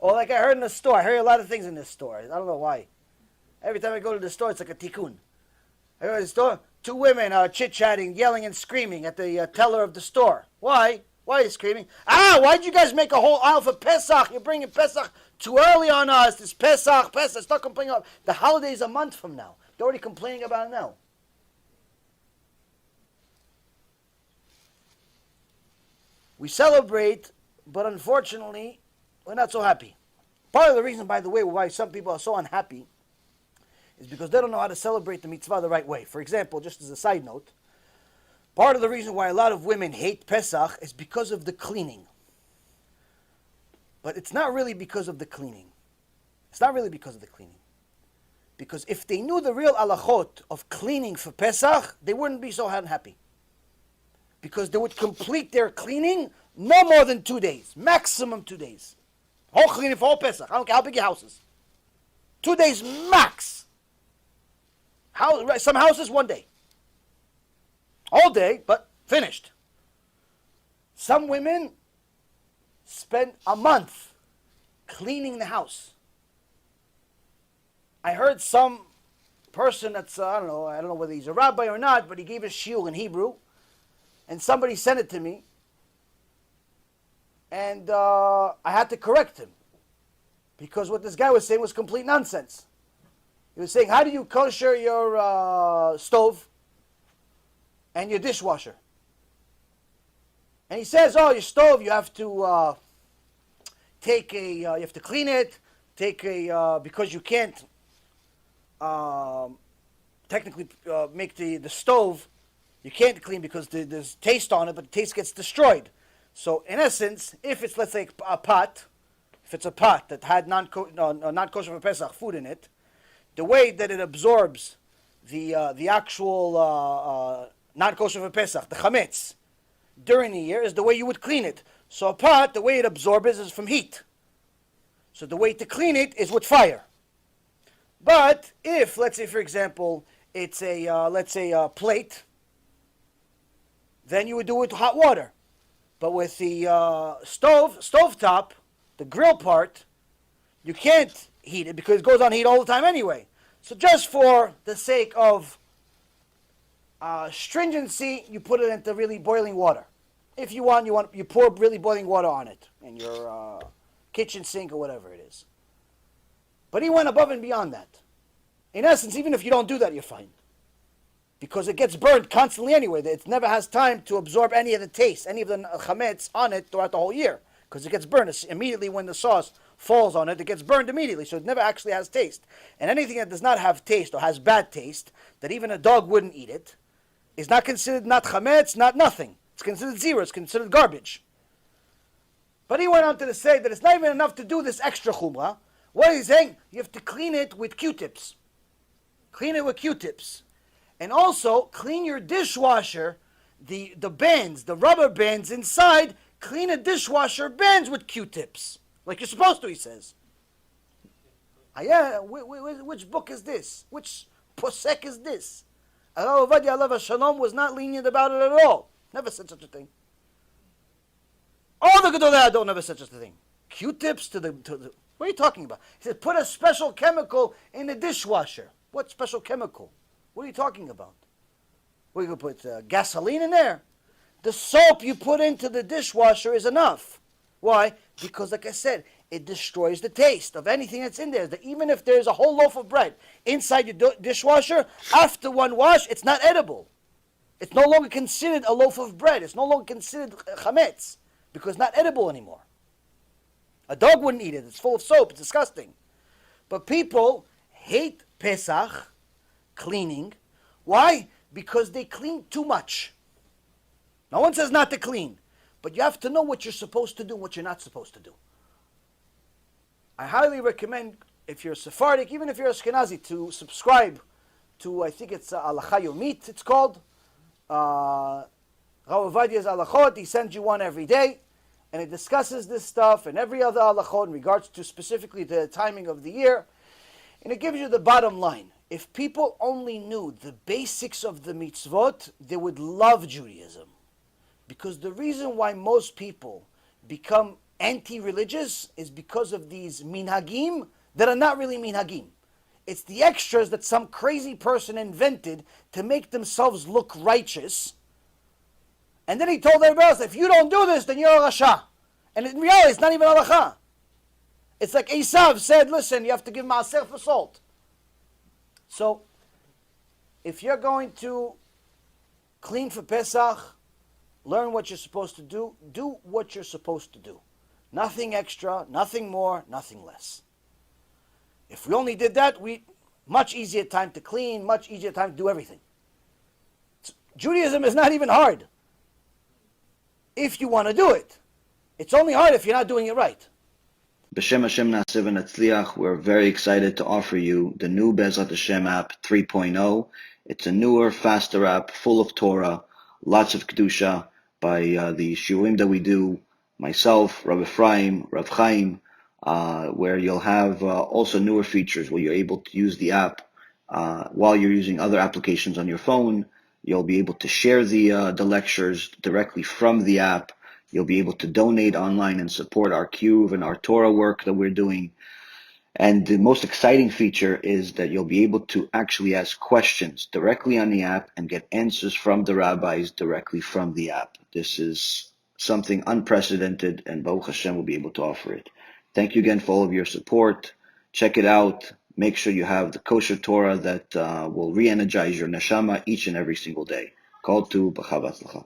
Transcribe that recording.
Or like I heard in the store. I heard a lot of things in this store. I don't know why. Every time I go to the store, it's like a tikkun. I go to the store, two women are chit-chatting, yelling and screaming at the teller of the store. Why? Why are you screaming? Why'd you guys make a whole aisle for Pesach? You're bringing Pesach too early on us. It's Pesach. Stop complaining about the holiday's a month from now. They're already complaining about it now. We celebrate, but unfortunately, we're not so happy. Part of the reason, by the way, why some people are so unhappy is because they don't know how to celebrate the mitzvah the right way. For example, just as a side note, part of the reason why a lot of women hate Pesach is because of the cleaning. But it's not really because of the cleaning. It's not really because of the cleaning. Because if they knew the real halachot of cleaning for Pesach, they wouldn't be so unhappy. Because they would complete their cleaning no more than 2 days. Maximum 2 days. Whole cleaning for whole Pesach. I don't care how big your house is. 2 days max. Some houses 1 day. All day, but finished. Some women spend a month cleaning the house. I heard some person that's, I don't know whether he's a rabbi or not, but he gave a shiur in Hebrew, and somebody sent it to me, and I had to correct him, because what this guy was saying was complete nonsense. He was saying, how do you kosher your stove and your dishwasher? And he says, your stove, you have to you have to clean it, because you can't technically make the stove, you can't clean because there's taste on it, but the taste gets destroyed. So in essence, if it's, let's say, a pot, if it's a pot that had non-kosher for Pesach food in it, the way that it absorbs the actual non-kosher for Pesach, the chametz, during the year is the way you would clean it. So a pot, the way it absorbs is from heat. So the way to clean it is with fire. But if, let's say, for example, it's a plate, then you would do it with hot water. But with the stovetop, the grill part, you can't heat it because it goes on heat all the time anyway. So just for the sake of stringency, you put it into really boiling water. If you want, you pour really boiling water on it in your kitchen sink or whatever it is. But he went above and beyond that. In essence, even if you don't do that, you're fine. Because it gets burned constantly anyway. It never has time to absorb any of the taste, any of the chametz on it throughout the whole year. Because it gets burned immediately when the sauce falls on it. It gets burned immediately, so it never actually has taste. And anything that does not have taste or has bad taste, that even a dog wouldn't eat it, is not considered not chametz, not nothing. It's considered zero. It's considered garbage. But he went on to say that it's not even enough to do this extra chumrah. What he's saying, you have to clean it with Q-tips. Clean it with Q-tips. And also, clean your dishwasher, the bands, the rubber bands inside, clean a dishwasher bands with Q-tips. Like you're supposed to, he says. Which book is this? Which posek is this? Rabbi Ovadia alav Shalom was not lenient about it at all. Never said such a thing. All the Gedolei don't never said such a thing. Q-tips to the... What are you talking about? He said, put a special chemical in the dishwasher. What special chemical? What are you talking about? What, you going to put gasoline in there? The soap you put into the dishwasher is enough. Why? Because, like I said, it destroys the taste of anything that's in there. That even if there's a whole loaf of bread inside your dishwasher, after one wash, it's not edible. It's no longer considered a loaf of bread. It's no longer considered chametz because it's not edible anymore. A dog wouldn't eat it. It's full of soap. It's disgusting. But people hate Pesach, cleaning. Why? Because they clean too much. No one says not to clean. But you have to know what you're supposed to do and what you're not supposed to do. I highly recommend, if you're Sephardic, even if you're Ashkenazi, to subscribe to, I think it's Halacha Yomit, it's called. Rav Ovadia's Halachot, he sends you one every day. And it discusses this stuff and every other halachot in regards to specifically the timing of the year. And it gives you the bottom line. If people only knew the basics of the mitzvot, they would love Judaism. Because the reason why most people become anti-religious is because of these minhagim that are not really minhagim. It's the extras that some crazy person invented to make themselves look righteous. And then he told everybody else, if you don't do this, then you're a rasha. And in reality, it's not even halacha. It's like Esav said, listen, you have to give maaser for salt. So, if you're going to clean for Pesach, learn what you're supposed to do what you're supposed to do. Nothing extra, nothing more, nothing less. If we only did that, much easier time to clean, much easier time to do everything. Judaism is not even hard if you want to do it. It's only hard if you're not doing it right. B'Shem Hashem Na'aseh V'Natzliach, we're very excited to offer you the new Bezrat Hashem app 3.0. It's a newer, faster app full of Torah, lots of Kedusha by the shiurim that we do, myself, Rav Ephraim, Rav Chaim, where you'll have also newer features where you're able to use the app while you're using other applications on your phone. You'll be able to share the lectures directly from the app. You'll be able to donate online and support our Kiruv and our Torah work that we're doing. And the most exciting feature is that you'll be able to actually ask questions directly on the app and get answers from the rabbis directly from the app. This is something unprecedented, and Baruch Hashem will be able to offer it. Thank you again for all of your support. Check it out. Make sure you have the kosher Torah that will re-energize your neshama each and every single day. Call to B'chavatzlacha.